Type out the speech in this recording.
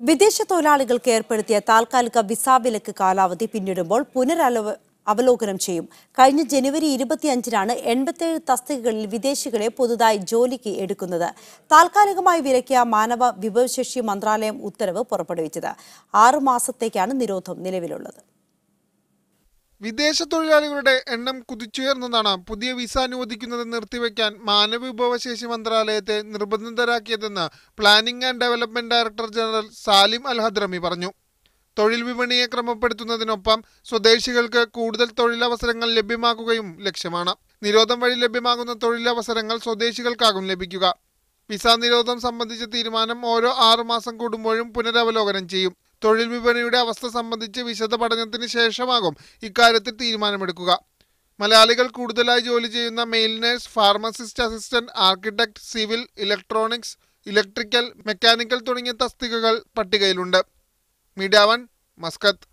വിദേശ തൊഴിലാളികൾക്ക് ഏർപ്പെടുത്തിയ താൽക്കാലിക വിസ വിലക്ക് കാലാവധി പിന്നിടുമ്പോൾ അവലോകനം ചെയ്യും. കഴിഞ്ഞ ജനുവരി 25-നാണ് 87 തസ്തികകളിൽ വിദേശികളെ പുതുതായി ജോലിക്ക് എടുക്കുന്നത്. താൽക്കാലികമായി വിലക്കിയ മാനവ വിഭവശേഷി മന്ത്രാലയം ഉത്തരവ് പുറപ്പെടുവിച്ചത്. 6 മാസത്തേക്കാണ് നിരോധനം നിലവിലുള്ളത്. വിദേശ തൊഴിലാളികളുടെ എണ്ണം കുതിച്ചുയർന്നതാണ് പുതിയ വിസ അനുവദിക്കുന്നത് നിർത്തിവെക്കാൻ മാനവവിഭവശേഷി മന്ത്രാലയത്തെ നിർബന്ധിതരാക്കിയതെന്ന് planning and development director general Salim Al Hadrami പറഞ്ഞു. തൊഴിൽ വിപണിയെ ക്രമപ്പെടുത്തുന്നതിനൊപ്പം സ്വദേശികൾക്ക് കൂടുതൽ തൊഴിലവസരങ്ങൾ ലഭ്യമാക്കുകയും ലക്ഷ്യമാണ്. നിരോധം വഴി ലഭ്യമാകുന്ന തൊഴിലവസരങ്ങൾ സ്വദേശികൾക്കാകും ലഭിക്കുക. വിസ നിരോധം സംബന്ധിച്ച തീരുമാനം ഓരോ 6 മാസം കൂടുമ്പോഴും പുനരവലോകനം ചെയ്യും. തൊഴിൽ വിപണിയുടെ അവസ്ഥ സംബന്ധിച്ച് വിശദ പഠനത്തിന് ശേഷമാകും ഇക്കാര്യത്തിൽ തീരുമാനമെടുക്കുക. മലയാളികൾ കൂടുതലായി ജോലി ചെയ്യുന്ന male nurse, pharmacist assistant, architect, civil, electronics, electrical, mechanical തുടങ്ങിയ തസ്തികകൾ പട്ടികയിലുണ്ട്. Media 1, Muscat.